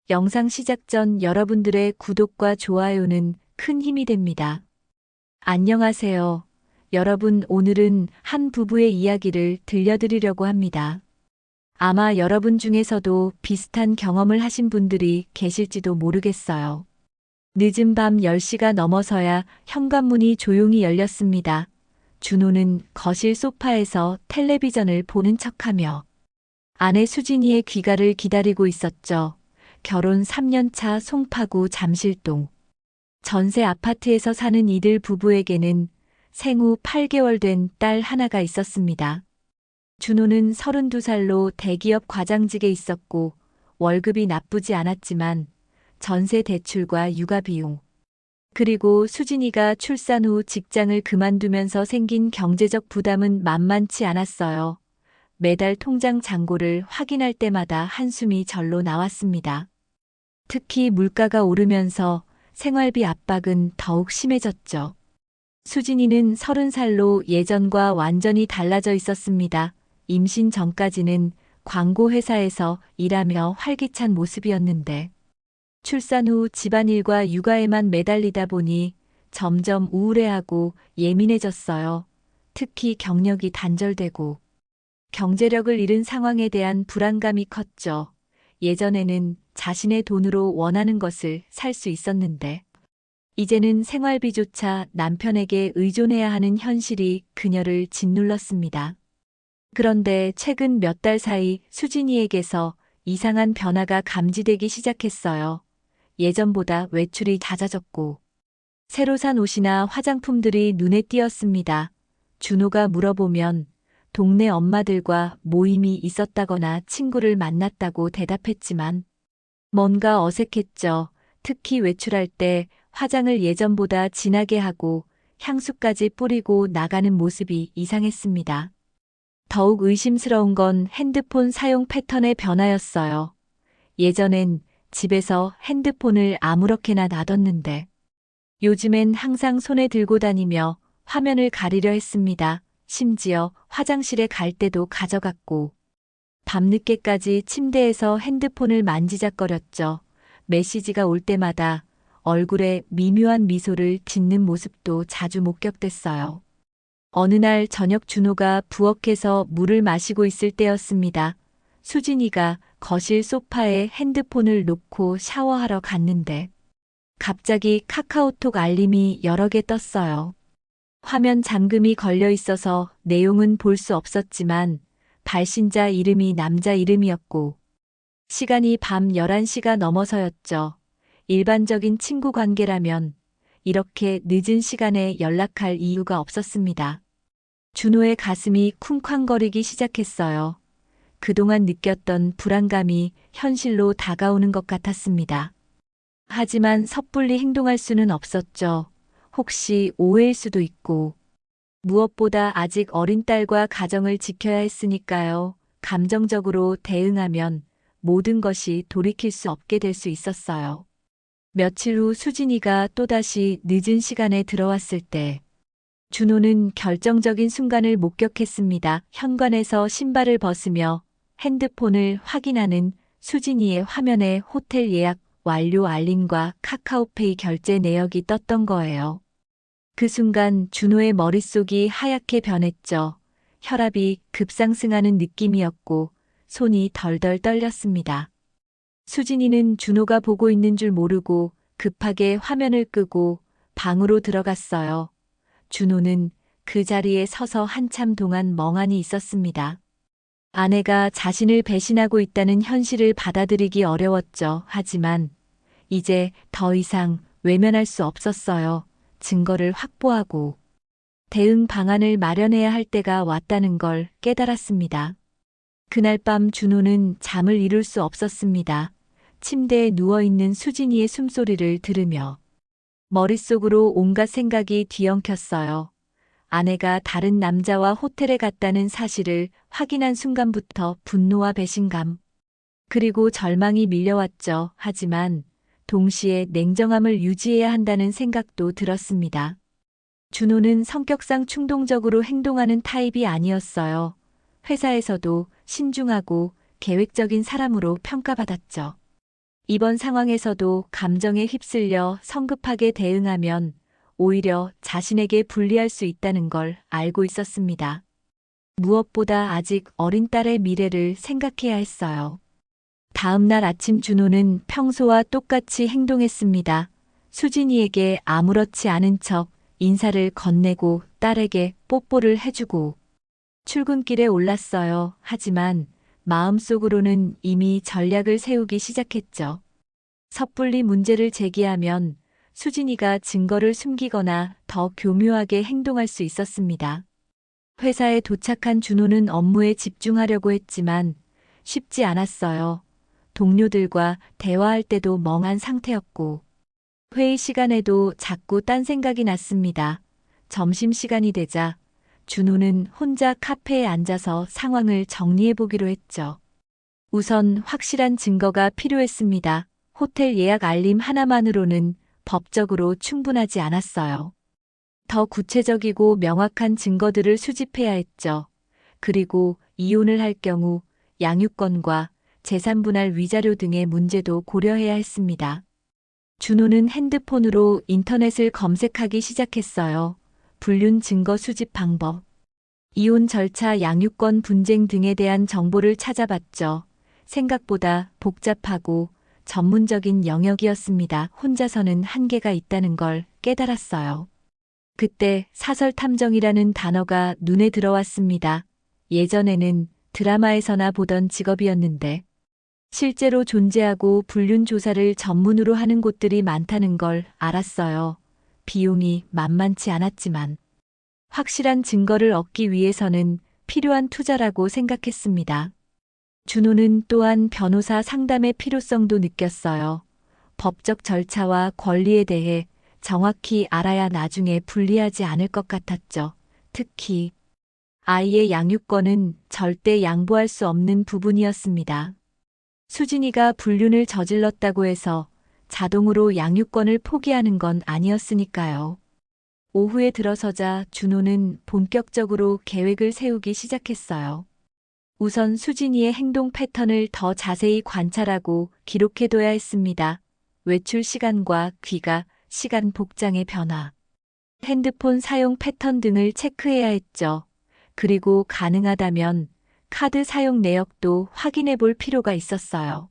영상 시작 전 여러분들의 구독과 좋아요는 큰 힘이 됩니다. 안녕하세요. 여러분, 오늘은 한 부부의 이야기를 들려드리려고 합니다. 아마 여러분 중에서도 비슷한 경험을 하신 분들이 계실지도 모르겠어요. 늦은 밤 10시가 넘어서야 현관문이 조용히 열렸습니다. 준호는 거실 소파에서 텔레비전을 보는 척하며 아내 수진이의 귀가를 기다리고 있었죠. 결혼 3년 차 송파구 잠실동. 전세 아파트에서 사는 이들 부부에게는 생후 8개월 된 딸 하나가 있었습니다. 준호는 32살로 대기업 과장직에 있었고 월급이 나쁘지 않았지만 전세 대출과 육아 비용, 그리고 수진이가 출산 후 직장을 그만두면서 생긴 경제적 부담은 만만치 않았어요. 매달 통장 잔고를 확인할 때마다 한숨이 절로 나왔습니다. 특히 물가가 오르면서 생활비 압박은 더욱 심해졌죠. 수진이는 30살로 예전과 완전히 달라져 있었습니다. 임신 전까지는 광고회사에서 일하며 활기찬 모습이었는데 출산 후 집안일과 육아에만 매달리다 보니 점점 우울해하고 예민해졌어요. 특히 경력이 단절되고 경제력을 잃은 상황에 대한 불안감이 컸죠. 예전에는 자신의 돈으로 원하는 것을 살 수 있었는데 이제는 생활비조차 남편에게 의존해야 하는 현실이 그녀를 짓눌렀습니다. 그런데 최근 몇 달 사이 수진이에게서 이상한 변화가 감지되기 시작했어요. 예전보다 외출이 잦아졌고 새로 산 옷이나 화장품들이 눈에 띄었습니다. 준호가 물어보면 동네 엄마들과 모임이 있었다거나 친구를 만났다고 대답했지만 뭔가 어색했죠. 특히 외출할 때 화장을 예전보다 진하게 하고 향수까지 뿌리고 나가는 모습이 이상했습니다. 더욱 의심스러운 건 핸드폰 사용 패턴의 변화였어요. 예전엔 집에서 핸드폰을 아무렇게나 놔뒀는데 요즘엔 항상 손에 들고 다니며 화면을 가리려 했습니다. 심지어 화장실에 갈 때도 가져갔고 밤늦게까지 침대에서 핸드폰을 만지작거렸죠. 메시지가 올 때마다 얼굴에 미묘한 미소를 짓는 모습도 자주 목격됐어요. 어느 날 저녁 준호가 부엌에서 물을 마시고 있을 때였습니다. 수진이가 거실 소파에 핸드폰을 놓고 샤워하러 갔는데 갑자기 카카오톡 알림이 여러 개 떴어요. 화면 잠금이 걸려 있어서 내용은 볼 수 없었지만 발신자 이름이 남자 이름이었고 시간이 밤 11시가 넘어서였죠. 일반적인 친구 관계라면 이렇게 늦은 시간에 연락할 이유가 없었습니다. 준호의 가슴이 쿵쾅거리기 시작했어요. 그동안 느꼈던 불안감이 현실로 다가오는 것 같았습니다. 하지만 섣불리 행동할 수는 없었죠. 혹시 오해일 수도 있고 무엇보다 아직 어린 딸과 가정을 지켜야 했으니까요. 감정적으로 대응하면 모든 것이 돌이킬 수 없게 될 수 있었어요. 며칠 후 수진이가 또다시 늦은 시간에 들어왔을 때 준호는 결정적인 순간을 목격했습니다. 현관에서 신발을 벗으며 핸드폰을 확인하는 수진이의 화면에 호텔 예약 완료 알림과 카카오페이 결제 내역이 떴던 거예요. 그 순간 준호의 머릿속이 하얗게 변했죠. 혈압이 급상승하는 느낌이었고 손이 덜덜 떨렸습니다. 수진이는 준호가 보고 있는 줄 모르고 급하게 화면을 끄고 방으로 들어갔어요. 준호는 그 자리에 서서 한참 동안 멍하니 있었습니다. 아내가 자신을 배신하고 있다는 현실을 받아들이기 어려웠죠. 하지만 이제 더 이상 외면할 수 없었어요. 증거를 확보하고 대응 방안을 마련해야 할 때가 왔다는 걸 깨달았습니다. 그날 밤 준호는 잠을 이룰 수 없었습니다. 침대에 누워있는 수진이의 숨소리를 들으며 머릿속으로 온갖 생각이 뒤엉켰어요. 아내가 다른 남자와 호텔에 갔다는 사실을 확인한 순간부터 분노와 배신감, 그리고 절망이 밀려왔죠. 하지만 동시에 냉정함을 유지해야 한다는 생각도 들었습니다. 준호는 성격상 충동적으로 행동하는 타입이 아니었어요. 회사에서도 신중하고 계획적인 사람으로 평가받았죠. 이번 상황에서도 감정에 휩쓸려 성급하게 대응하면 오히려 자신에게 불리할 수 있다는 걸 알고 있었습니다. 무엇보다 아직 어린 딸의 미래를 생각해야 했어요. 다음 날 아침 준호는 평소와 똑같이 행동했습니다. 수진이에게 아무렇지 않은 척 인사를 건네고 딸에게 뽀뽀를 해주고 출근길에 올랐어요. 하지만 마음속으로는 이미 전략을 세우기 시작했죠. 섣불리 문제를 제기하면 수진이가 증거를 숨기거나 더 교묘하게 행동할 수 있었습니다. 회사에 도착한 준호는 업무에 집중하려고 했지만 쉽지 않았어요. 동료들과 대화할 때도 멍한 상태였고 회의 시간에도 자꾸 딴 생각이 났습니다. 점심시간이 되자 준호는 혼자 카페에 앉아서 상황을 정리해 보기로 했죠. 우선 확실한 증거가 필요했습니다. 호텔 예약 알림 하나만으로는 법적으로 충분하지 않았어요. 더 구체적이고 명확한 증거들을 수집해야 했죠. 그리고 이혼을 할 경우 양육권과 재산 분할 위자료 등의 문제도 고려해야 했습니다. 준호는 핸드폰으로 인터넷을 검색하기 시작했어요. 불륜 증거 수집 방법, 이혼 절차, 양육권 분쟁 등에 대한 정보를 찾아봤죠. 생각보다 복잡하고 전문적인 영역이었습니다. 혼자서는 한계가 있다는 걸 깨달았어요. 그때 사설 탐정이라는 단어가 눈에 들어왔습니다. 예전에는 드라마에서나 보던 직업이었는데 실제로 존재하고 불륜 조사를 전문으로 하는 곳들이 많다는 걸 알았어요. 비용이 만만치 않았지만 확실한 증거를 얻기 위해서는 필요한 투자라고 생각했습니다. 준호는 또한 변호사 상담의 필요성도 느꼈어요. 법적 절차와 권리에 대해 정확히 알아야 나중에 불리하지 않을 것 같았죠. 특히 아이의 양육권은 절대 양보할 수 없는 부분이었습니다. 수진이가 불륜을 저질렀다고 해서 자동으로 양육권을 포기하는 건 아니었으니까요. 오후에 들어서자 준호는 본격적으로 계획을 세우기 시작했어요. 우선 수진이의 행동 패턴을 더 자세히 관찰하고 기록해둬야 했습니다. 외출 시간과 귀가, 시간 복장의 변화, 핸드폰 사용 패턴 등을 체크해야 했죠. 그리고 가능하다면 카드 사용 내역도 확인해 볼 필요가 있었어요.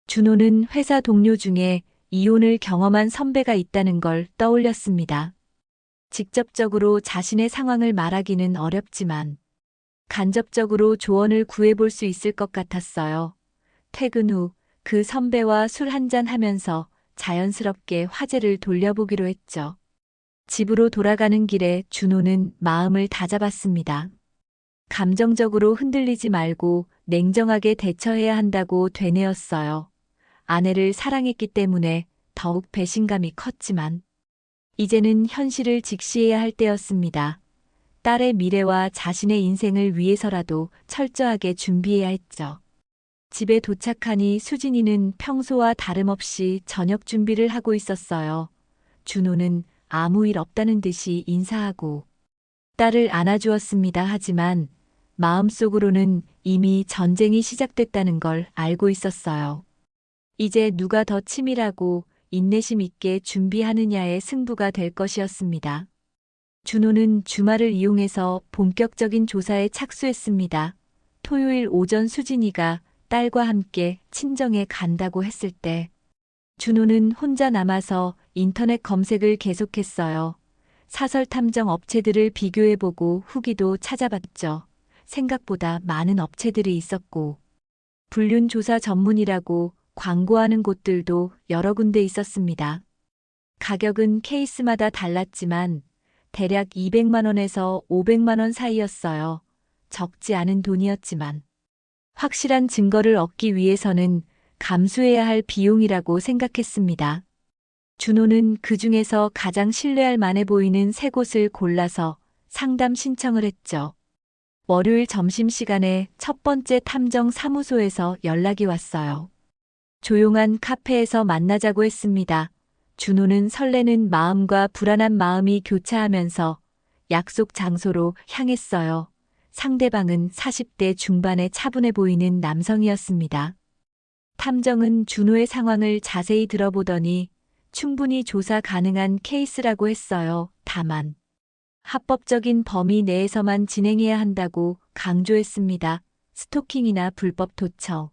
준호는 회사 동료 중에 이혼을 경험한 선배가 있다는 걸 떠올렸습니다. 직접적으로 자신의 상황을 말하기는 어렵지만 간접적으로 조언을 구해볼 수 있을 것 같았어요. 퇴근 후 그 선배와 술 한잔 하면서 자연스럽게 화제를 돌려보기로 했죠. 집으로 돌아가는 길에 준호는 마음을 다잡았습니다. 감정적으로 흔들리지 말고 냉정하게 대처해야 한다고 되뇌었어요. 아내를 사랑했기 때문에 더욱 배신감이 컸지만 이제는 현실을 직시해야 할 때였습니다. 딸의 미래와 자신의 인생을 위해서라도 철저하게 준비해야 했죠. 집에 도착하니 수진이는 평소와 다름없이 저녁 준비를 하고 있었어요. 준호는 아무 일 없다는 듯이 인사하고 딸을 안아주었습니다. 하지만 마음속으로는 이미 전쟁이 시작됐다는 걸 알고 있었어요. 이제 누가 더 치밀하고 인내심 있게 준비하느냐의 승부가 될 것이었습니다. 준호는 주말을 이용해서 본격적인 조사에 착수했습니다. 토요일 오전 수진이가 딸과 함께 친정에 간다고 했을 때 준호는 혼자 남아서 인터넷 검색을 계속했어요. 사설 탐정 업체들을 비교해보고 후기도 찾아봤죠. 생각보다 많은 업체들이 있었고 불륜 조사 전문이라고 광고하는 곳들도 여러 군데 있었습니다. 가격은 케이스마다 달랐지만 대략 200만 원에서 500만 원 사이였어요. 적지 않은 돈이었지만 확실한 증거를 얻기 위해서는 감수해야 할 비용이라고 생각했습니다. 준호는 그 중에서 가장 신뢰할 만해 보이는 세 곳을 골라서 상담 신청을 했죠. 월요일 점심시간에 첫 번째 탐정 사무소에서 연락이 왔어요. 조용한 카페에서 만나자고 했습니다. 준호는 설레는 마음과 불안한 마음이 교차하면서 약속 장소로 향했어요. 상대방은 40대 중반의 차분해 보이는 남성이었습니다. 탐정은 준호의 상황을 자세히 들어보더니 충분히 조사 가능한 케이스라고 했어요. 다만 합법적인 범위 내에서만 진행해야 한다고 강조했습니다. 스토킹이나 불법 도청,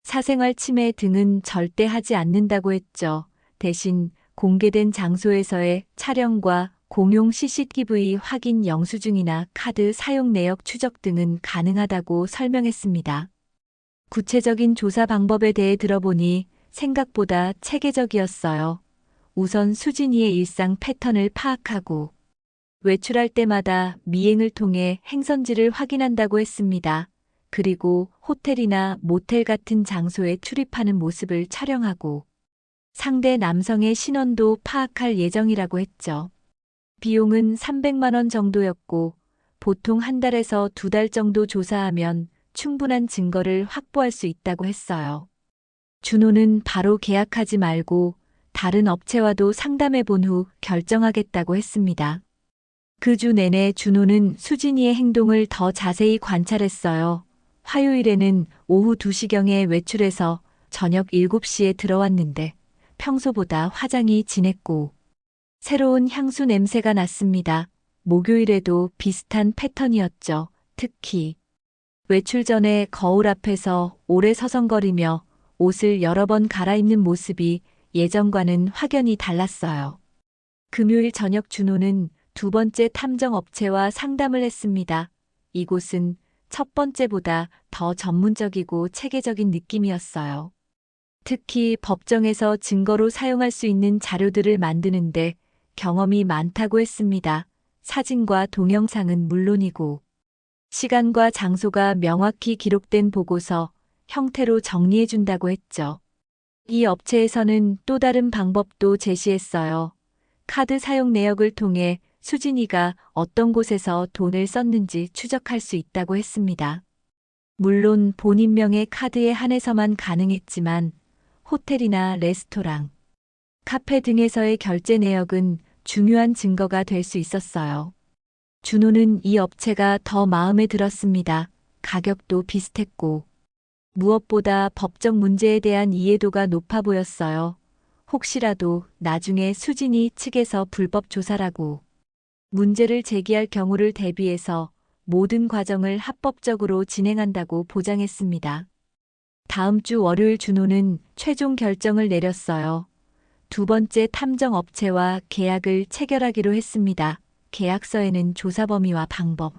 사생활 침해 등은 절대 하지 않는다고 했죠. 대신 공개된 장소에서의 촬영과 공용 CCTV 확인 영수증이나 카드 사용 내역 추적 등은 가능하다고 설명했습니다. 구체적인 조사 방법에 대해 들어보니 생각보다 체계적이었어요. 우선 수진이의 일상 패턴을 파악하고 외출할 때마다 미행을 통해 행선지를 확인한다고 했습니다. 그리고 호텔이나 모텔 같은 장소에 출입하는 모습을 촬영하고 상대 남성의 신원도 파악할 예정이라고 했죠. 비용은 300만 원 정도였고 보통 한 달에서 2달 정도 조사하면 충분한 증거를 확보할 수 있다고 했어요. 준호는 바로 계약하지 말고 다른 업체와도 상담해 본 후 결정하겠다고 했습니다. 그 주 내내 준호는 수진이의 행동을 더 자세히 관찰했어요. 화요일에는 오후 2시경에 외출해서 저녁 7시에 들어왔는데 평소보다 화장이 진했고 새로운 향수 냄새가 났습니다. 목요일에도 비슷한 패턴이었죠. 특히 외출 전에 거울 앞에서 오래 서성거리며 옷을 여러 번 갈아입는 모습이 예전과는 확연히 달랐어요. 금요일 저녁 준호는 2번째 탐정 업체와 상담을 했습니다. 이곳은 첫 번째보다 더 전문적이고 체계적인 느낌이었어요. 특히 법정에서 증거로 사용할 수 있는 자료들을 만드는데 경험이 많다고 했습니다. 사진과 동영상은 물론이고 시간과 장소가 명확히 기록된 보고서 형태로 정리해준다고 했죠. 이 업체에서는 또 다른 방법도 제시했어요. 카드 사용 내역을 통해 수진이가 어떤 곳에서 돈을 썼는지 추적할 수 있다고 했습니다. 물론 본인명의 카드에 한해서만 가능했지만 호텔이나 레스토랑, 카페 등에서의 결제 내역은 중요한 증거가 될 수 있었어요. 준호는 이 업체가 더 마음에 들었습니다. 가격도 비슷했고 무엇보다 법적 문제에 대한 이해도가 높아 보였어요. 혹시라도 나중에 수진이 측에서 불법 조사라고 문제를 제기할 경우를 대비해서 모든 과정을 합법적으로 진행한다고 보장했습니다. 다음 주 월요일 준호는 최종 결정을 내렸어요. 2번째 탐정 업체와 계약을 체결하기로 했습니다. 계약서에는 조사 범위와 방법,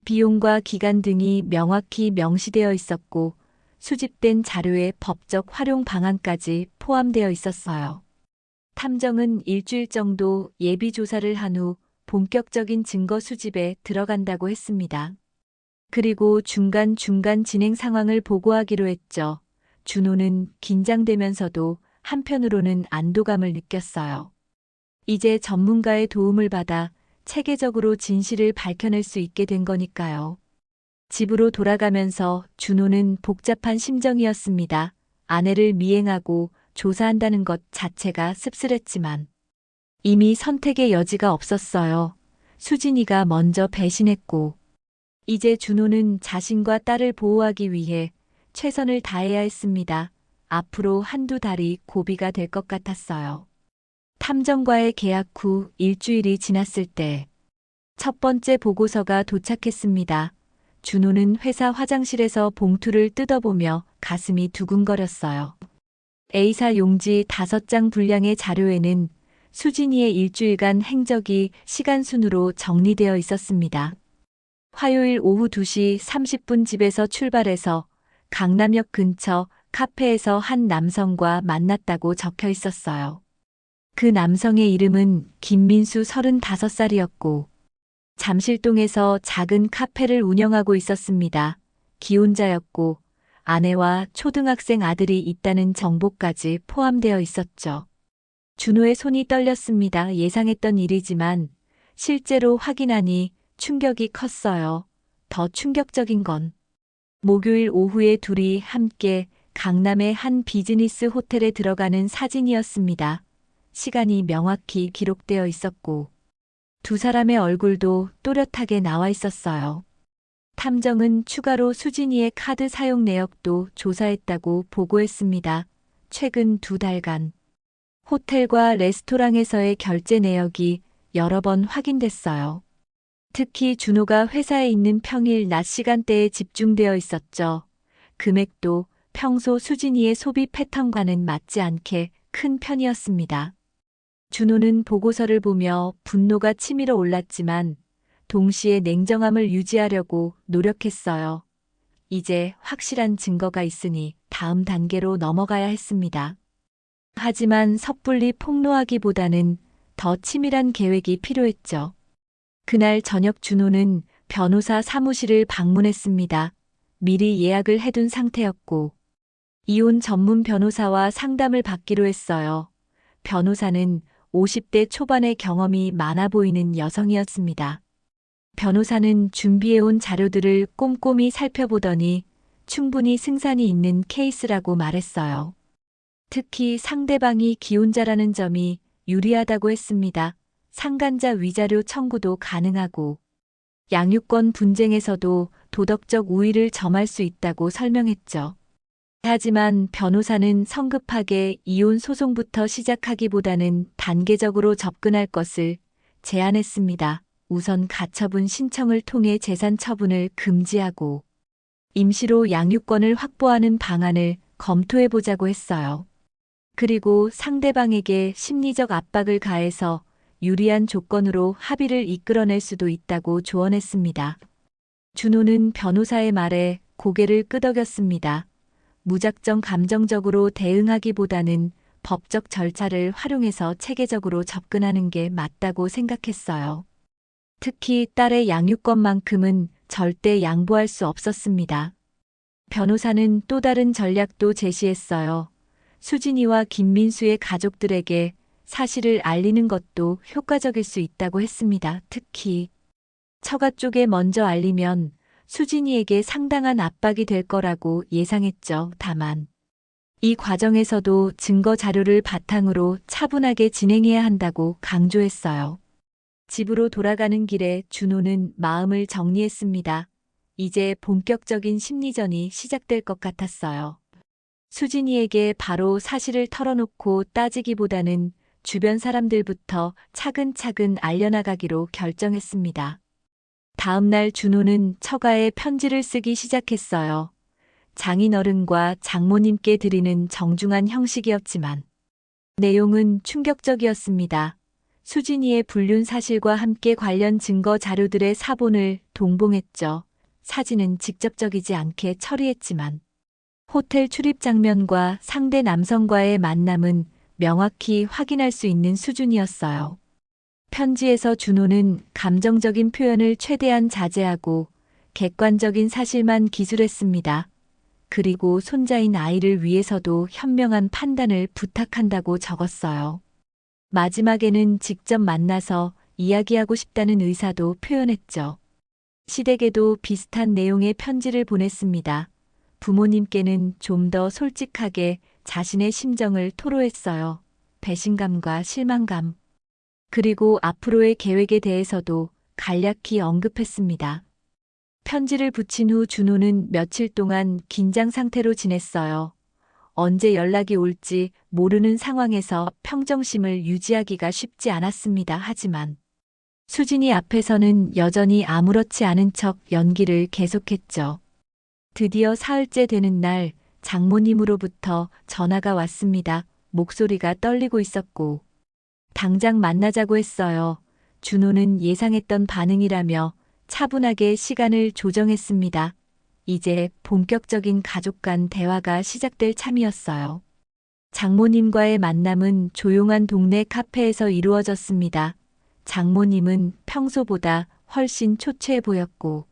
비용과 기간 등이 명확히 명시되어 있었고 수집된 자료의 법적 활용 방안까지 포함되어 있었어요. 탐정은 일주일 정도 예비 조사를 한 후 본격적인 증거 수집에 들어간다고 했습니다. 그리고 중간중간 진행 상황을 보고하기로 했죠. 준호는 긴장되면서도 한편으로는 안도감을 느꼈어요. 이제 전문가의 도움을 받아 체계적으로 진실을 밝혀낼 수 있게 된 거니까요. 집으로 돌아가면서 준호는 복잡한 심정이었습니다. 아내를 미행하고 조사한다는 것 자체가 씁쓸했지만 이미 선택의 여지가 없었어요. 수진이가 먼저 배신했고 이제 준호는 자신과 딸을 보호하기 위해 최선을 다해야 했습니다. 앞으로 한두 달이 고비가 될 것 같았어요. 탐정과의 계약 후 일주일이 지났을 때 첫 번째 보고서가 도착했습니다. 준호는 회사 화장실에서 봉투를 뜯어보며 가슴이 두근거렸어요. A사 용지 5장 분량의 자료에는 수진이의 일주일간 행적이 시간 순으로 정리되어 있었습니다. 화요일 오후 2시 30분 집에서 출발해서 강남역 근처 카페에서 한 남성과 만났다고 적혀 있었어요. 그 남성의 이름은 김민수 35살이었고 잠실동에서 작은 카페를 운영하고 있었습니다. 기혼자였고 아내와 초등학생 아들이 있다는 정보까지 포함되어 있었죠. 준호의 손이 떨렸습니다. 예상했던 일이지만 실제로 확인하니 충격이 컸어요. 더 충격적인 건 목요일 오후에 둘이 함께 강남의 한 비즈니스 호텔에 들어가는 사진이었습니다. 시간이 명확히 기록되어 있었고 두 사람의 얼굴도 또렷하게 나와 있었어요. 탐정은 추가로 수진이의 카드 사용 내역도 조사했다고 보고했습니다. 최근 2달간 호텔과 레스토랑에서의 결제 내역이 여러 번 확인됐어요. 특히 준호가 회사에 있는 평일 낮 시간대에 집중되어 있었죠. 금액도 평소 수진이의 소비 패턴과는 맞지 않게 큰 편이었습니다. 준호는 보고서를 보며 분노가 치밀어 올랐지만 동시에 냉정함을 유지하려고 노력했어요. 이제 확실한 증거가 있으니 다음 단계로 넘어가야 했습니다. 하지만 섣불리 폭로하기보다는 더 치밀한 계획이 필요했죠. 그날 저녁 준호는 변호사 사무실을 방문했습니다. 미리 예약을 해둔 상태였고, 이혼 전문 변호사와 상담을 받기로 했어요. 변호사는 50대 초반의 경험이 많아 보이는 여성이었습니다. 변호사는 준비해온 자료들을 꼼꼼히 살펴보더니 충분히 승산이 있는 케이스라고 말했어요. 특히 상대방이 기혼자라는 점이 유리하다고 했습니다. 상간자 위자료 청구도 가능하고 양육권 분쟁에서도 도덕적 우위를 점할 수 있다고 설명했죠. 하지만 변호사는 성급하게 이혼 소송부터 시작하기보다는 단계적으로 접근할 것을 제안했습니다. 우선 가처분 신청을 통해 재산 처분을 금지하고 임시로 양육권을 확보하는 방안을 검토해보자고 했어요. 그리고 상대방에게 심리적 압박을 가해서 유리한 조건으로 합의를 이끌어낼 수도 있다고 조언했습니다. 준호는 변호사의 말에 고개를 끄덕였습니다. 무작정 감정적으로 대응하기보다는 법적 절차를 활용해서 체계적으로 접근하는 게 맞다고 생각했어요. 특히 딸의 양육권만큼은 절대 양보할 수 없었습니다. 변호사는 또 다른 전략도 제시했어요. 수진이와 김민수의 가족들에게 사실을 알리는 것도 효과적일 수 있다고 했습니다. 특히 처가 쪽에 먼저 알리면 수진이에게 상당한 압박이 될 거라고 예상했죠. 다만 이 과정에서도 증거 자료를 바탕으로 차분하게 진행해야 한다고 강조했어요. 집으로 돌아가는 길에 준호는 마음을 정리했습니다. 이제 본격적인 심리전이 시작될 것 같았어요. 수진이에게 바로 사실을 털어놓고 따지기보다는 주변 사람들부터 차근차근 알려나가기로 결정했습니다. 다음 날 준호는 처가에 편지를 쓰기 시작했어요. 장인어른과 장모님께 드리는 정중한 형식이었지만 내용은 충격적이었습니다. 수진이의 불륜 사실과 함께 관련 증거 자료들의 사본을 동봉했죠. 사진은 직접적이지 않게 처리했지만 호텔 출입 장면과 상대 남성과의 만남은 명확히 확인할 수 있는 수준이었어요. 편지에서 준호는 감정적인 표현을 최대한 자제하고 객관적인 사실만 기술했습니다. 그리고 손자인 아이를 위해서도 현명한 판단을 부탁한다고 적었어요. 마지막에는 직접 만나서 이야기하고 싶다는 의사도 표현했죠. 시댁에도 비슷한 내용의 편지를 보냈습니다. 부모님께는 좀 더 솔직하게 자신의 심정을 토로했어요. 배신감과 실망감, 그리고 앞으로의 계획에 대해서도 간략히 언급했습니다. 편지를 붙인 후 준호는 며칠 동안 긴장 상태로 지냈어요. 언제 연락이 올지 모르는 상황에서 평정심을 유지하기가 쉽지 않았습니다. 하지만 수진이 앞에서는 여전히 아무렇지 않은 척 연기를 계속했죠. 드디어 사흘째 되는 날 장모님으로부터 전화가 왔습니다. 목소리가 떨리고 있었고 당장 만나자고 했어요. 준호는 예상했던 반응이라며 차분하게 시간을 조정했습니다. 이제 본격적인 가족 간 대화가 시작될 참이었어요. 장모님과의 만남은 조용한 동네 카페에서 이루어졌습니다. 장모님은 평소보다 훨씬 초췌해 보였고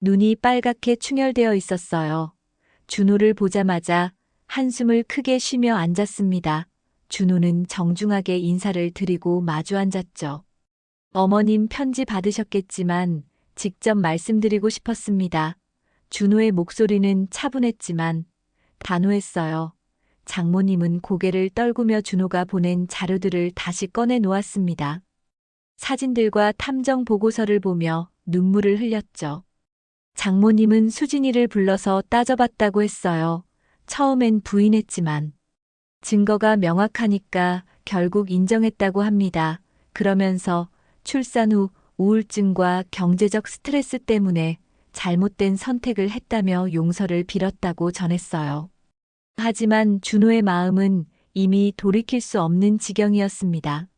눈이 빨갛게 충혈되어 있었어요. 준호를 보자마자 한숨을 크게 쉬며 앉았습니다. 준호는 정중하게 인사를 드리고 마주 앉았죠. 어머님 편지 받으셨겠지만 직접 말씀드리고 싶었습니다. 준호의 목소리는 차분했지만 단호했어요. 장모님은 고개를 떨구며 준호가 보낸 자료들을 다시 꺼내 놓았습니다. 사진들과 탐정 보고서를 보며 눈물을 흘렸죠. 장모님은 수진이를 불러서 따져봤다고 했어요. 처음엔 부인했지만 증거가 명확하니까 결국 인정했다고 합니다. 그러면서 출산 후 우울증과 경제적 스트레스 때문에 잘못된 선택을 했다며 용서를 빌었다고 전했어요. 하지만 준호의 마음은 이미 돌이킬 수 없는 지경이었습니다.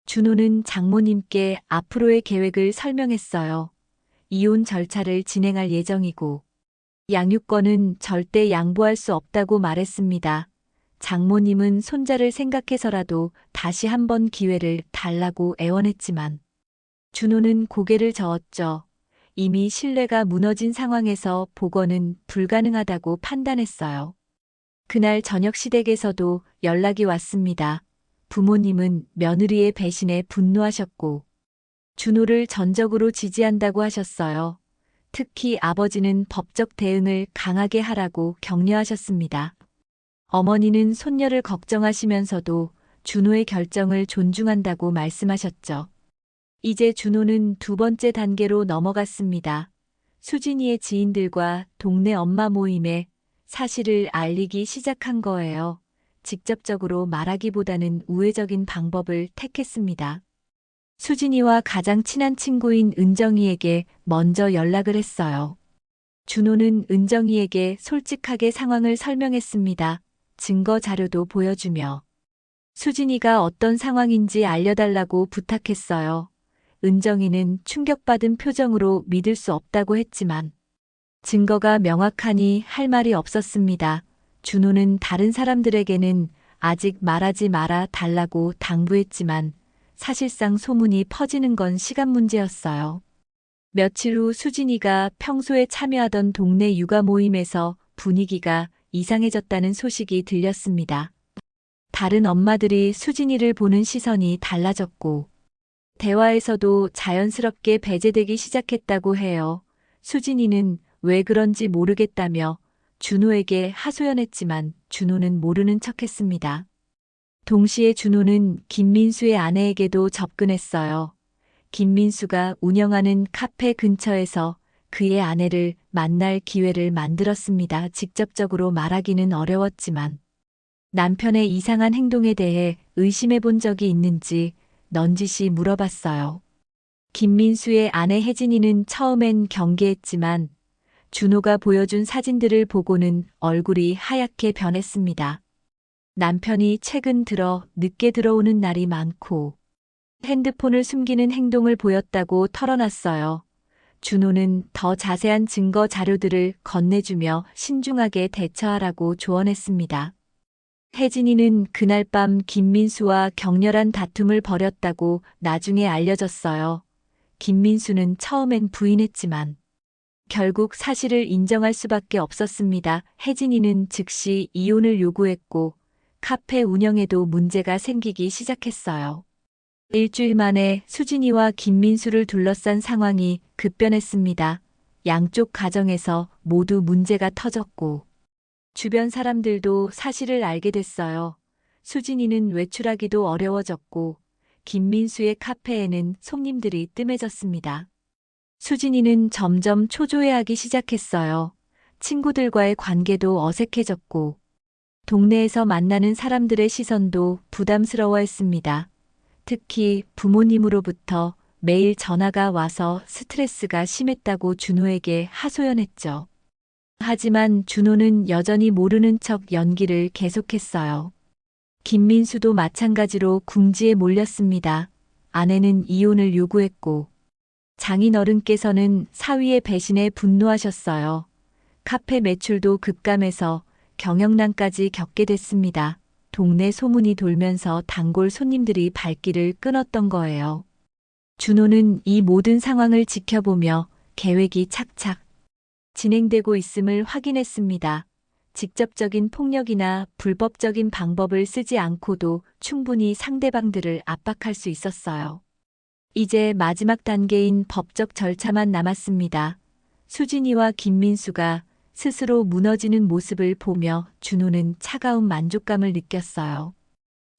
준호는 장모님께 앞으로의 계획을 설명했어요. 이혼 절차를 진행할 예정이고 양육권은 절대 양보할 수 없다고 말했습니다. 장모님은 손자를 생각해서라도 다시 한번 기회를 달라고 애원했지만 준호는 고개를 저었죠. 이미 신뢰가 무너진 상황에서 복원은 불가능하다고 판단했어요. 그날 저녁 시댁에서도 연락이 왔습니다. 부모님은 며느리의 배신에 분노하셨고 준호를 전적으로 지지한다고 하셨어요. 특히 아버지는 법적 대응을 강하게 하라고 격려하셨습니다. 어머니는 손녀를 걱정하시면서도 준호의 결정을 존중한다고 말씀하셨죠. 이제 준호는 두 번째 단계로 넘어갔습니다. 수진이의 지인들과 동네 엄마 모임에 사실을 알리기 시작한 거예요. 직접적으로 말하기보다는 우회적인 방법을 택했습니다. 수진이와 가장 친한 친구인 은정이에게 먼저 연락을 했어요. 준호는 은정이에게 솔직하게 상황을 설명했습니다. 증거 자료도 보여주며 수진이가 어떤 상황인지 알려달라고 부탁했어요. 은정이는 충격받은 표정으로 믿을 수 없다고 했지만 증거가 명확하니 할 말이 없었습니다. 준호는 다른 사람들에게는 아직 말하지 말아 달라고 당부했지만 사실상 소문이 퍼지는 건 시간 문제였어요. 며칠 후 수진이가 평소에 참여하던 동네 육아 모임에서 분위기가 이상해졌다는 소식이 들렸습니다. 다른 엄마들이 수진이를 보는 시선이 달라졌고 대화에서도 자연스럽게 배제되기 시작했다고 해요. 수진이는 왜 그런지 모르겠다며 준호에게 하소연했지만 준호는 모르는 척했습니다. 동시에 준호는 김민수의 아내에게도 접근했어요. 김민수가 운영하는 카페 근처에서 그의 아내를 만날 기회를 만들었습니다. 직접적으로 말하기는 어려웠지만 남편의 이상한 행동에 대해 의심해 본 적이 있는지 넌지시 물어봤어요. 김민수의 아내 혜진이는 처음엔 경계했지만 준호가 보여준 사진들을 보고는 얼굴이 하얗게 변했습니다. 남편이 최근 들어 늦게 들어오는 날이 많고 핸드폰을 숨기는 행동을 보였다고 털어놨어요. 준호는 더 자세한 증거 자료들을 건네주며 신중하게 대처하라고 조언했습니다. 혜진이는 그날 밤 김민수와 격렬한 다툼을 벌였다고 나중에 알려졌어요. 김민수는 처음엔 부인했지만 결국 사실을 인정할 수밖에 없었습니다. 혜진이는 즉시 이혼을 요구했고 카페 운영에도 문제가 생기기 시작했어요. 일주일 만에 수진이와 김민수를 둘러싼 상황이 급변했습니다. 양쪽 가정에서 모두 문제가 터졌고 주변 사람들도 사실을 알게 됐어요. 수진이는 외출하기도 어려워졌고 김민수의 카페에는 손님들이 뜸해졌습니다. 수진이는 점점 초조해하기 시작했어요. 친구들과의 관계도 어색해졌고 동네에서 만나는 사람들의 시선도 부담스러워했습니다. 특히 부모님으로부터 매일 전화가 와서 스트레스가 심했다고 준호에게 하소연했죠. 하지만 준호는 여전히 모르는 척 연기를 계속했어요. 김민수도 마찬가지로 궁지에 몰렸습니다. 아내는 이혼을 요구했고 장인어른께서는 사위의 배신에 분노하셨어요. 카페 매출도 급감해서 경영난까지 겪게 됐습니다. 동네 소문이 돌면서 단골 손님들이 발길을 끊었던 거예요. 준호는 이 모든 상황을 지켜보며 계획이 착착 진행되고 있음을 확인했습니다. 직접적인 폭력이나 불법적인 방법을 쓰지 않고도 충분히 상대방들을 압박할 수 있었어요. 이제 마지막 단계인 법적 절차만 남았습니다. 수진이와 김민수가 스스로 무너지는 모습을 보며 준호는 차가운 만족감을 느꼈어요.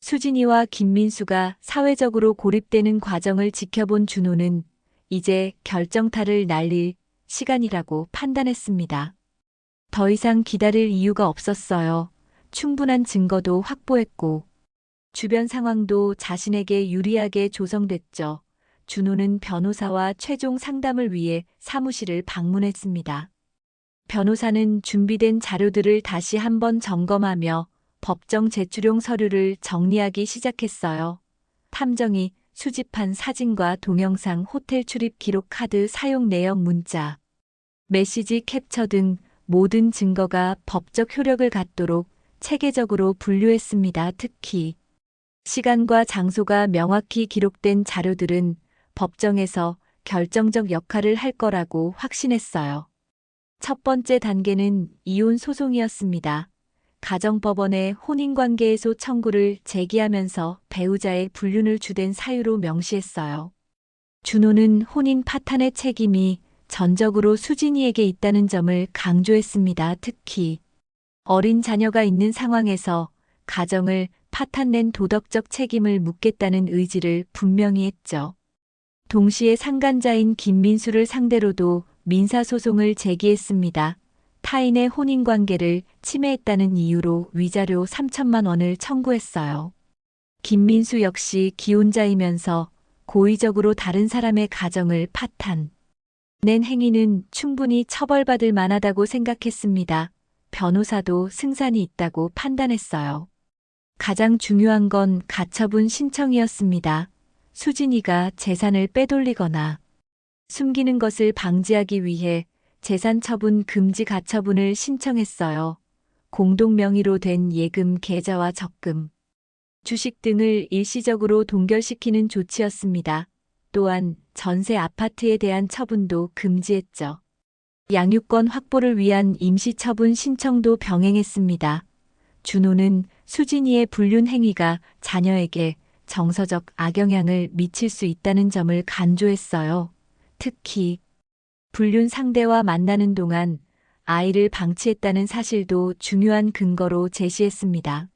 수진이와 김민수가 사회적으로 고립되는 과정을 지켜본 준호는 이제 결정타를 날릴 시간이라고 판단했습니다. 더 이상 기다릴 이유가 없었어요. 충분한 증거도 확보했고, 주변 상황도 자신에게 유리하게 조성됐죠. 준호는 변호사와 최종 상담을 위해 사무실을 방문했습니다. 변호사는 준비된 자료들을 다시 한번 점검하며 법정 제출용 서류를 정리하기 시작했어요. 탐정이 수집한 사진과 동영상, 호텔 출입 기록, 카드 사용 내역, 문자, 메시지 캡처 등 모든 증거가 법적 효력을 갖도록 체계적으로 분류했습니다. 특히 시간과 장소가 명확히 기록된 자료들은 법정에서 결정적 역할을 할 거라고 확신했어요. 첫 번째 단계는 이혼 소송이었습니다. 가정법원에 혼인관계해소 청구를 제기하면서 배우자의 불륜을 주된 사유로 명시했어요. 준호는 혼인 파탄의 책임이 전적으로 수진이에게 있다는 점을 강조했습니다. 특히 어린 자녀가 있는 상황에서 가정을 파탄낸 도덕적 책임을 묻겠다는 의지를 분명히 했죠. 동시에 상간자인 김민수를 상대로도 민사소송을 제기했습니다. 타인의 혼인관계를 침해했다는 이유로 위자료 3천만 원을 청구했어요. 김민수 역시 기혼자이면서 고의적으로 다른 사람의 가정을 파탄 낸 행위는 충분히 처벌받을 만하다고 생각했습니다. 변호사도 승산이 있다고 판단했어요. 가장 중요한 건 가처분 신청이었습니다. 수진이가 재산을 빼돌리거나 숨기는 것을 방지하기 위해 재산 처분 금지 가처분을 신청했어요. 공동 명의로 된 예금 계좌와 적금, 주식 등을 일시적으로 동결시키는 조치였습니다. 또한 전세 아파트에 대한 처분도 금지했죠. 양육권 확보를 위한 임시처분 신청도 병행했습니다. 준호는 수진이의 불륜 행위가 자녀에게 정서적 악영향을 미칠 수 있다는 점을 간조했어요. 특히 불륜 상대와 만나는 동안 아이를 방치했다는 사실도 중요한 근거로 제시했습니다.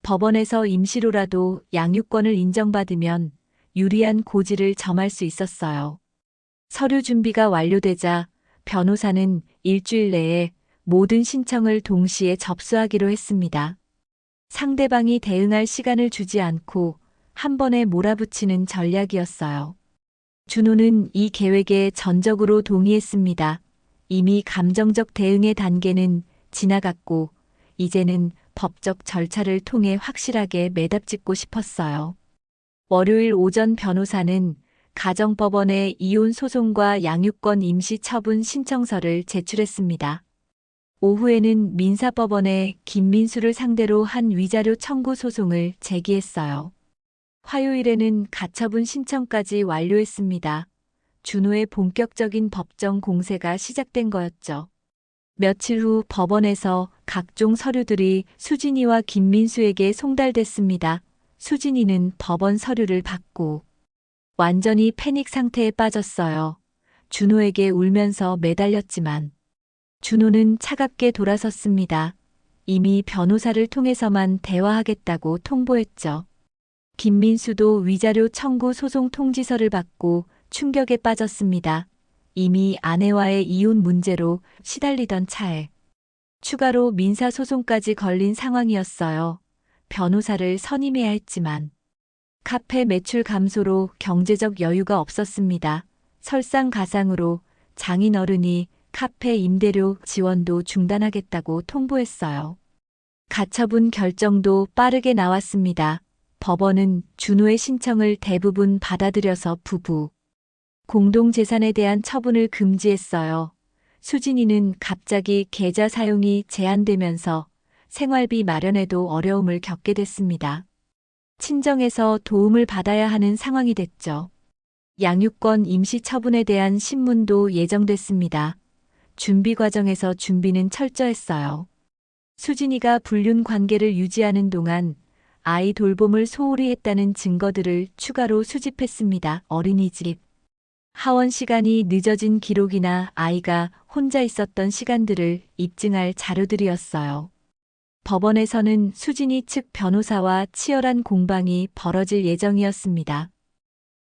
법원에서 임시로라도 양육권을 인정받으면 유리한 고지를 점할 수 있었어요. 서류 준비가 완료되자 변호사는 일주일 내에 모든 신청을 동시에 접수하기로 했습니다. 상대방이 대응할 시간을 주지 않고 한 번에 몰아붙이는 전략이었어요. 준호는 이 계획에 전적으로 동의했습니다. 이미 감정적 대응의 단계는 지나갔고 이제는 법적 절차를 통해 확실하게 매답짓고 싶었어요. 월요일 오전 변호사는 가정법원에 이혼 소송과 양육권 임시처분 신청서를 제출했습니다. 오후에는 민사법원에 김민수를 상대로 한 위자료 청구 소송을 제기했어요. 화요일에는 가처분 신청까지 완료했습니다. 준호의 본격적인 법정 공세가 시작된 거였죠. 며칠 후 법원에서 각종 서류들이 수진이와 김민수에게 송달됐습니다. 수진이는 법원 서류를 받고 완전히 패닉 상태에 빠졌어요. 준호에게 울면서 매달렸지만 준호는 차갑게 돌아섰습니다. 이미 변호사를 통해서만 대화하겠다고 통보했죠. 김민수도 위자료 청구 소송 통지서를 받고 충격에 빠졌습니다. 이미 아내와의 이혼 문제로 시달리던 차에 추가로 민사소송까지 걸린 상황이었어요. 변호사를 선임해야 했지만 카페 매출 감소로 경제적 여유가 없었습니다. 설상가상으로 장인어른이 카페 임대료 지원도 중단하겠다고 통보했어요. 가처분 결정도 빠르게 나왔습니다. 법원은 준호의 신청을 대부분 받아들여서 부부 공동재산에 대한 처분을 금지했어요. 수진이는 갑자기 계좌 사용이 제한되면서 생활비 마련에도 어려움을 겪게 됐습니다. 친정에서 도움을 받아야 하는 상황이 됐죠. 양육권 임시처분에 대한 신문도 예정됐습니다. 준비 과정에서 준비는 철저했어요. 수진이가 불륜 관계를 유지하는 동안 아이 돌봄을 소홀히 했다는 증거들을 추가로 수집했습니다. 어린이집 하원 시간이 늦어진 기록이나 아이가 혼자 있었던 시간들을 입증할 자료들이었어요. 법원에서는 수진이 측 변호사와 치열한 공방이 벌어질 예정이었습니다.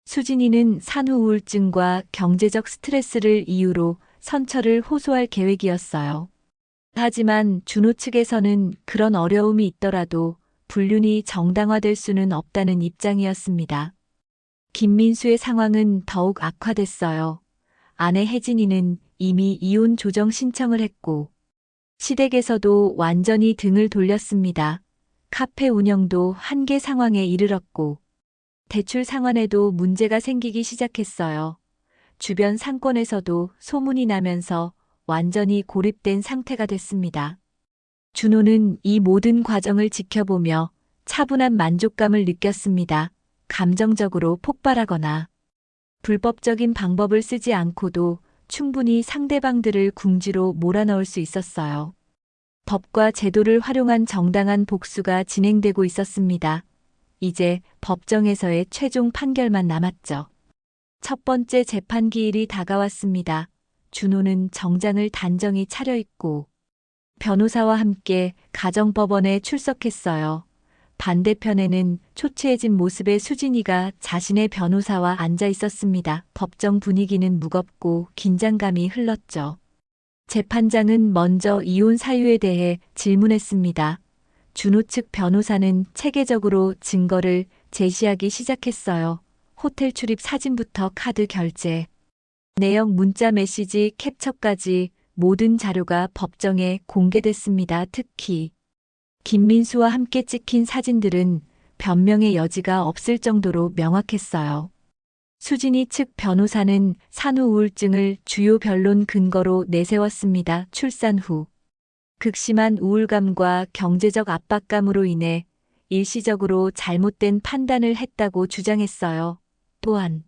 수진이는 산후 우울증과 경제적 스트레스를 이유로 선처를 호소할 계획이었어요. 하지만 준호 측에서는 그런 어려움이 있더라도 불륜이 정당화될 수는 없다는 입장이었습니다. 김민수의 상황은 더욱 악화됐어요. 아내 혜진이는 이미 이혼 조정 신청을 했고 시댁에서도 완전히 등을 돌렸습니다. 카페 운영도 한계 상황에 이르렀고 대출 상환에도 문제가 생기기 시작했어요. 주변 상권에서도 소문이 나면서 완전히 고립된 상태가 됐습니다. 준호는 이 모든 과정을 지켜보며 차분한 만족감을 느꼈습니다. 감정적으로 폭발하거나 불법적인 방법을 쓰지 않고도 충분히 상대방들을 궁지로 몰아넣을 수 있었어요. 법과 제도를 활용한 정당한 복수가 진행되고 있었습니다. 이제 법정에서의 최종 판결만 남았죠. 첫 번째 재판 기일이 다가왔습니다. 준호는 정장을 단정히 차려입고 변호사와 함께 가정법원에 출석했어요. 반대편에는 초췌해진 모습의 수진이가 자신의 변호사와 앉아 있었습니다. 법정 분위기는 무겁고 긴장감이 흘렀죠. 재판장은 먼저 이혼 사유에 대해 질문했습니다. 준호 측 변호사는 체계적으로 증거를 제시하기 시작했어요. 호텔 출입 사진부터 카드 결제, 내역 문자 메시지 캡처까지 모든 자료가 법정에 공개됐습니다. 특히 김민수와 함께 찍힌 사진들은 변명의 여지가 없을 정도로 명확했어요. 수진이 측 변호사는 산후 우울증을 주요 변론 근거로 내세웠습니다. 출산 후 극심한 우울감과 경제적 압박감으로 인해 일시적으로 잘못된 판단을 했다고 주장했어요. 또한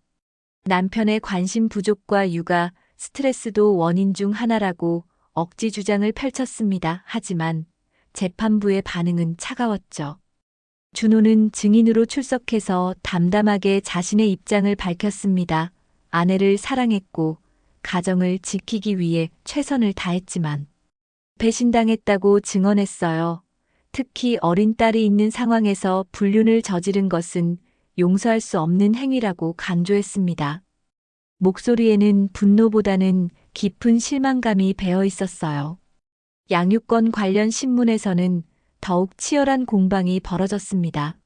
남편의 관심 부족과 육아, 스트레스도 원인 중 하나라고 억지 주장을 펼쳤습니다. 하지만 재판부의 반응은 차가웠죠. 준호는 증인으로 출석해서 담담하게 자신의 입장을 밝혔습니다. 아내를 사랑했고 가정을 지키기 위해 최선을 다했지만 배신당했다고 증언했어요. 특히 어린 딸이 있는 상황에서 불륜을 저지른 것은 용서할 수 없는 행위라고 강조했습니다. 목소리에는 분노보다는 깊은 실망감이 배어 있었어요. 양육권 관련 신문에서는 더욱 치열한 공방이 벌어졌습니다.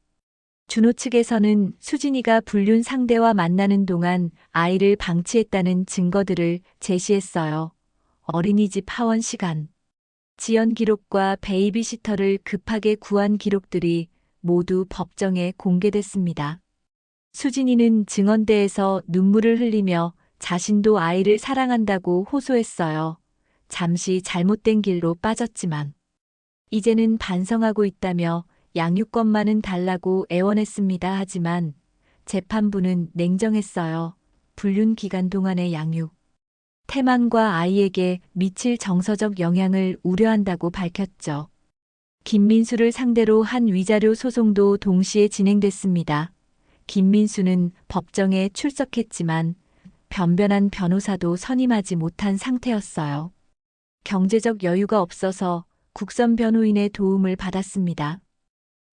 준호 측에서는 수진이가 불륜 상대와 만나는 동안 아이를 방치했다는 증거들을 제시했어요. 어린이집 하원 시간, 지연 기록과 베이비시터를 급하게 구한 기록들이 모두 법정에 공개됐습니다. 수진이는 증언대에서 눈물을 흘리며 자신도 아이를 사랑한다고 호소했어요. 잠시 잘못된 길로 빠졌지만 이제는 반성하고 있다며 양육권만은 달라고 애원했습니다. 하지만 재판부는 냉정했어요. 불륜 기간 동안의 양육, 태만과 아이에게 미칠 정서적 영향을 우려한다고 밝혔죠. 김민수를 상대로 한 위자료 소송도 동시에 진행됐습니다. 김민수는 법정에 출석했지만 변변한 변호사도 선임하지 못한 상태였어요. 경제적 여유가 없어서 국선 변호인의 도움을 받았습니다.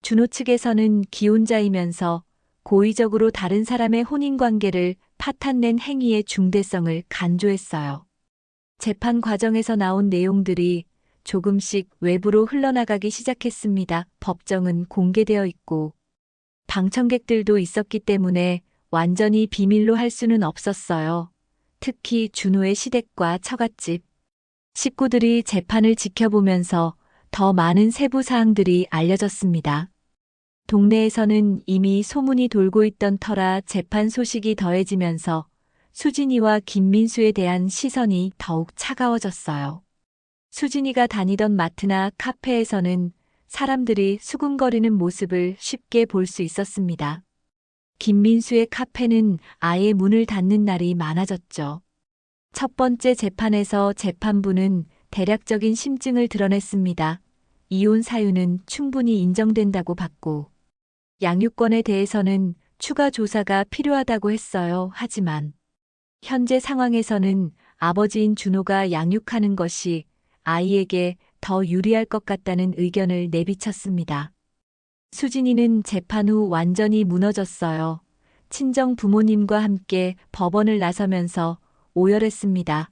준호 측에서는 기혼자이면서 고의적으로 다른 사람의 혼인관계를 파탄낸 행위의 중대성을 간조했어요. 재판 과정에서 나온 내용들이 조금씩 외부로 흘러나가기 시작했습니다. 법정은 공개되어 있고 방청객들도 있었기 때문에 완전히 비밀로 할 수는 없었어요. 특히 준호의 시댁과 처갓집 식구들이 재판을 지켜보면서 더 많은 세부 사항들이 알려졌습니다. 동네에서는 이미 소문이 돌고 있던 터라 재판 소식이 더해지면서 수진이와 김민수에 대한 시선이 더욱 차가워졌어요. 수진이가 다니던 마트나 카페에서는 사람들이 수군거리는 모습을 쉽게 볼 수 있었습니다. 김민수의 카페는 아예 문을 닫는 날이 많아졌죠. 첫 번째 재판에서 재판부는 대략적인 심증을 드러냈습니다. 이혼 사유는 충분히 인정된다고 봤고 양육권에 대해서는 추가 조사가 필요하다고 했어요. 하지만 현재 상황에서는 아버지인 준호가 양육하는 것이 아이에게 더 유리할 것 같다는 의견을 내비쳤습니다. 수진이는 재판 후 완전히 무너졌어요. 친정 부모님과 함께 법원을 나서면서 오열했습니다.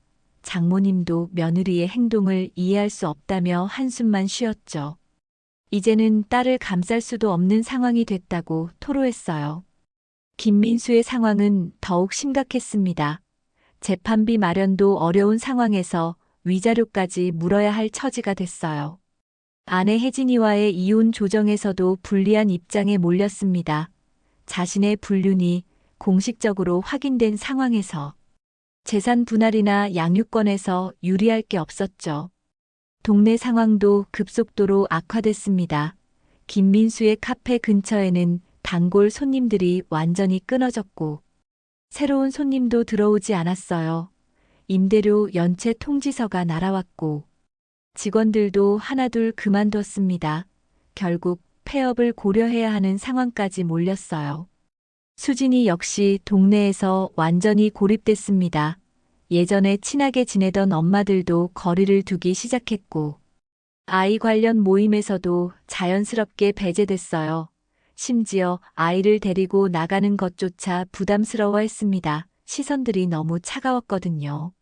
장모님도 며느리의 행동을 이해할 수 없다며 한숨만 쉬었죠. 이제는 딸을 감쌀 수도 없는 상황이 됐다고 토로했어요. 김민수의 상황은 더욱 심각했습니다. 재판비 마련도 어려운 상황에서 위자료까지 물어야 할 처지가 됐어요. 아내 혜진이와의 이혼 조정에서도 불리한 입장에 몰렸습니다. 자신의 불륜이 공식적으로 확인된 상황에서 재산 분할이나 양육권에서 유리할 게 없었죠. 동네 상황도 급속도로 악화됐습니다. 김민수의 카페 근처에는 단골 손님들이 완전히 끊어졌고 새로운 손님도 들어오지 않았어요. 임대료 연체 통지서가 날아왔고 직원들도 하나둘 그만뒀습니다. 결국 폐업을 고려해야 하는 상황까지 몰렸어요. 수진이 역시 동네에서 완전히 고립됐습니다. 예전에 친하게 지내던 엄마들도 거리를 두기 시작했고 아이 관련 모임에서도 자연스럽게 배제됐어요. 심지어 아이를 데리고 나가는 것조차 부담스러워했습니다. 시선들이 너무 차가웠거든요.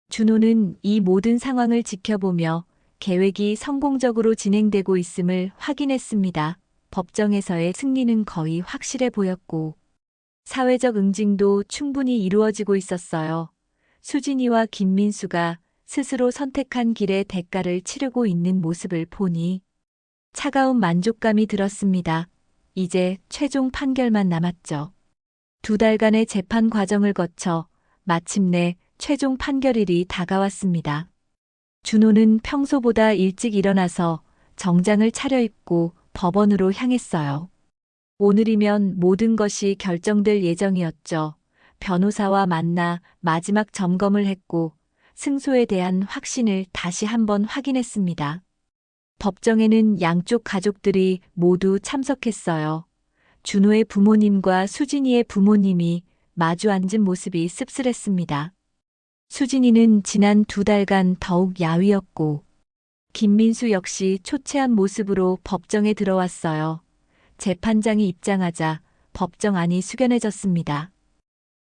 준호는 이 모든 상황을 지켜보며 계획이 성공적으로 진행되고 있음을 확인했습니다. 법정에서의 승리는 거의 확실해 보였고 사회적 응징도 충분히 이루어지고 있었어요. 수진이와 김민수가 스스로 선택한 길의 대가를 치르고 있는 모습을 보니 차가운 만족감이 들었습니다. 이제 최종 판결만 남았죠. 2달간의 재판 과정을 거쳐 마침내 최종 판결일이 다가왔습니다. 준호는 평소보다 일찍 일어나서 정장을 차려입고 법원으로 향했어요. 오늘이면 모든 것이 결정될 예정이었죠. 변호사와 만나 마지막 점검을 했고 승소에 대한 확신을 다시 한번 확인했습니다. 법정에는 양쪽 가족들이 모두 참석했어요. 준호의 부모님과 수진이의 부모님이 마주 앉은 모습이 씁쓸했습니다. 수진이는 지난 2달간 더욱 야위었고 김민수 역시 초췌한 모습으로 법정에 들어왔어요. 재판장이 입장하자 법정 안이 숙연해졌습니다.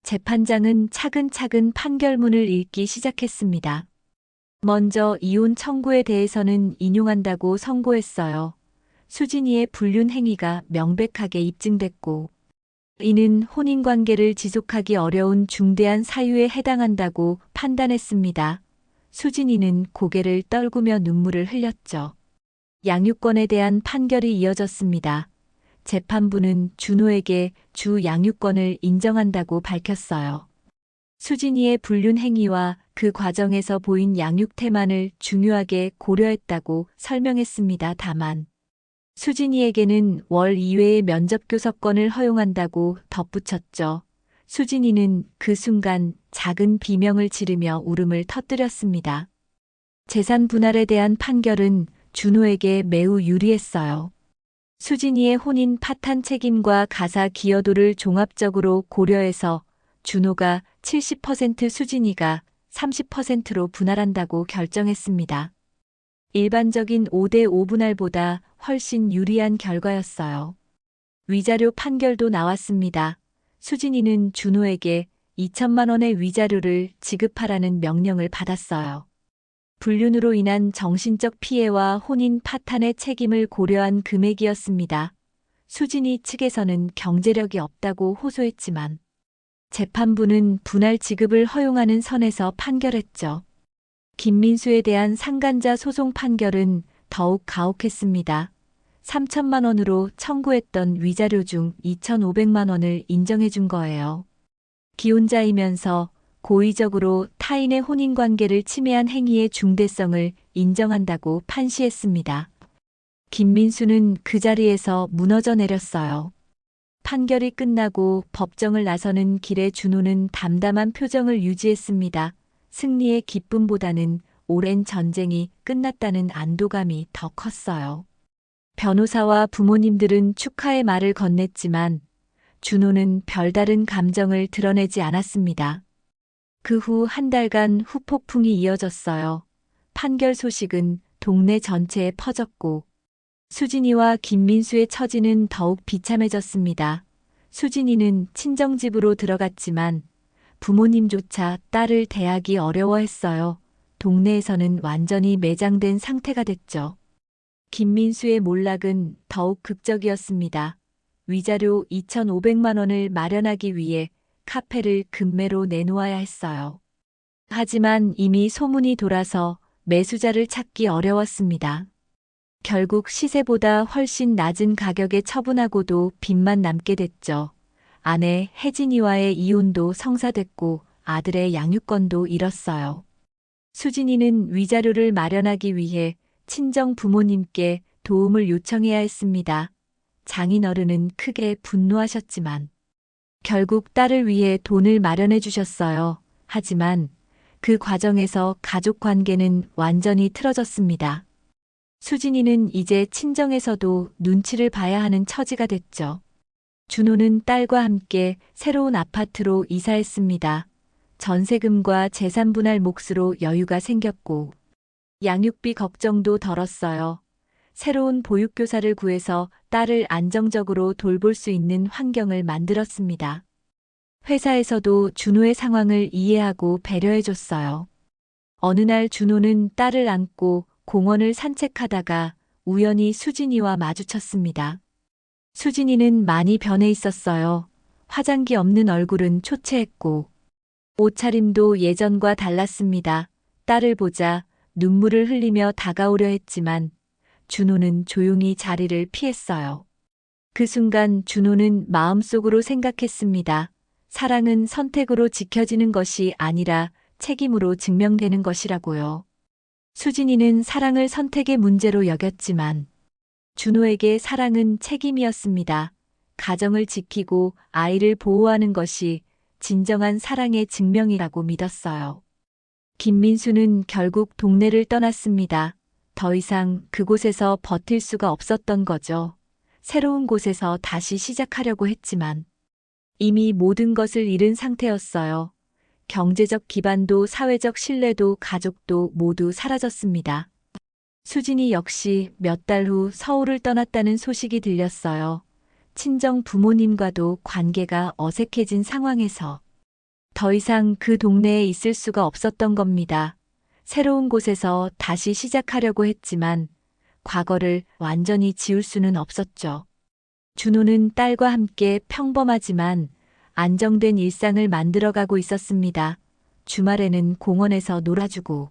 재판장은 차근차근 판결문을 읽기 시작했습니다. 먼저 이혼 청구에 대해서는 인용한다고 선고했어요. 수진이의 불륜 행위가 명백하게 입증됐고 이는 혼인관계를 지속하기 어려운 중대한 사유에 해당한다고 판단했습니다. 수진이는 고개를 떨구며 눈물을 흘렸죠. 양육권에 대한 판결이 이어졌습니다. 재판부는 준호에게 주 양육권을 인정한다고 밝혔어요. 수진이의 불륜 행위와 그 과정에서 보인 양육 태만을 중요하게 고려했다고 설명했습니다. 다만 수진이에게는 월 2회의 면접 교섭권을 허용한다고 덧붙였죠. 수진이는 그 순간 작은 비명을 지르며 울음을 터뜨렸습니다. 재산 분할에 대한 판결은 준호에게 매우 유리했어요. 수진이의 혼인 파탄 책임과 가사 기여도를 종합적으로 고려해서 준호가 70%, 수진이가 30%로 분할한다고 결정했습니다. 일반적인 5대5 분할보다 훨씬 유리한 결과였어요. 위자료 판결도 나왔습니다. 수진이는 준호에게 2천만 원의 위자료를 지급하라는 명령을 받았어요. 불륜으로 인한 정신적 피해와 혼인 파탄의 책임을 고려한 금액이었습니다. 수진이 측에서는 경제력이 없다고 호소했지만 재판부는 분할 지급을 허용하는 선에서 판결했죠. 김민수에 대한 상간자 소송 판결은 더욱 가혹했습니다. 3천만 원으로 청구했던 위자료 중 2,500만 원을 인정해 준 거예요. 기혼자이면서 고의적으로 타인의 혼인관계를 침해한 행위의 중대성을 인정한다고 판시했습니다. 김민수는 그 자리에서 무너져 내렸어요. 판결이 끝나고 법정을 나서는 길에 준호는 담담한 표정을 유지했습니다. 승리의 기쁨보다는 오랜 전쟁이 끝났다는 안도감이 더 컸어요. 변호사와 부모님들은 축하의 말을 건넸지만 준호는 별다른 감정을 드러내지 않았습니다. 그 후 1달간 후폭풍이 이어졌어요. 판결 소식은 동네 전체에 퍼졌고 수진이와 김민수의 처지는 더욱 비참해졌습니다. 수진이는 친정집으로 들어갔지만 부모님조차 딸을 대하기 어려워했어요. 동네에서는 완전히 매장된 상태가 됐죠. 김민수의 몰락은 더욱 극적이었습니다. 위자료 2,500만 원을 마련하기 위해 카페를 급매로 내놓아야 했어요. 하지만 이미 소문이 돌아서 매수자를 찾기 어려웠습니다. 결국 시세보다 훨씬 낮은 가격에 처분하고도 빚만 남게 됐죠. 아내 혜진이와의 이혼도 성사됐고 아들의 양육권도 잃었어요. 수진이는 위자료를 마련하기 위해 친정 부모님께 도움을 요청해야 했습니다. 장인어른은 크게 분노하셨지만 결국 딸을 위해 돈을 마련해 주셨어요. 하지만 그 과정에서 가족 관계는 완전히 틀어졌습니다. 수진이는 이제 친정에서도 눈치를 봐야 하는 처지가 됐죠. 준호는 딸과 함께 새로운 아파트로 이사했습니다. 전세금과 재산 분할 몫으로 여유가 생겼고 양육비 걱정도 덜었어요. 새로운 보육교사를 구해서 딸을 안정적으로 돌볼 수 있는 환경을 만들었습니다. 회사에서도 준호의 상황을 이해하고 배려해줬어요. 어느 날 준호는 딸을 안고 공원을 산책하다가 우연히 수진이와 마주쳤습니다. 수진이는 많이 변해 있었어요. 화장기 없는 얼굴은 초췌했고 옷차림도 예전과 달랐습니다. 딸을 보자 눈물을 흘리며 다가오려 했지만 준호는 조용히 자리를 피했어요. 그 순간 준호는 마음속으로 생각했습니다. 사랑은 선택으로 지켜지는 것이 아니라 책임으로 증명되는 것이라고요. 수진이는 사랑을 선택의 문제로 여겼지만 준호에게 사랑은 책임이었습니다. 가정을 지키고 아이를 보호하는 것이 진정한 사랑의 증명이라고 믿었어요. 김민수는 결국 동네를 떠났습니다. 더 이상 그곳에서 버틸 수가 없었던 거죠. 새로운 곳에서 다시 시작하려고 했지만 이미 모든 것을 잃은 상태였어요. 경제적 기반도 사회적 신뢰도 가족도 모두 사라졌습니다. 수진이 역시 몇 달 후 서울을 떠났다는 소식이 들렸어요. 친정 부모님과도 관계가 어색해진 상황에서 더 이상 그 동네에 있을 수가 없었던 겁니다. 새로운 곳에서 다시 시작하려고 했지만 과거를 완전히 지울 수는 없었죠. 준호는 딸과 함께 평범하지만 안정된 일상을 만들어가고 있었습니다. 주말에는 공원에서 놀아주고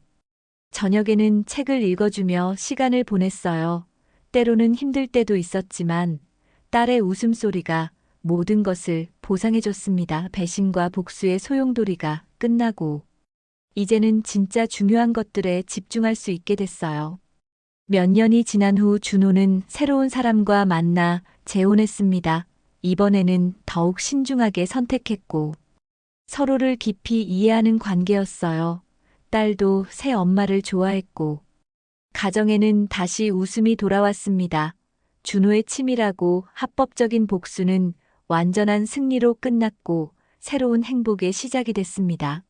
저녁에는 책을 읽어주며 시간을 보냈어요. 때로는 힘들 때도 있었지만 딸의 웃음소리가 모든 것을 보상해줬습니다. 배신과 복수의 소용돌이가 끝나고 이제는 진짜 중요한 것들에 집중할 수 있게 됐어요. 몇 년이 지난 후 준호는 새로운 사람과 만나 재혼했습니다. 이번에는 더욱 신중하게 선택했고 서로를 깊이 이해하는 관계였어요. 딸도 새 엄마를 좋아했고 가정에는 다시 웃음이 돌아왔습니다. 준호의 치밀하고 합법적인 복수는 완전한 승리로 끝났고 새로운 행복의 시작이 됐습니다.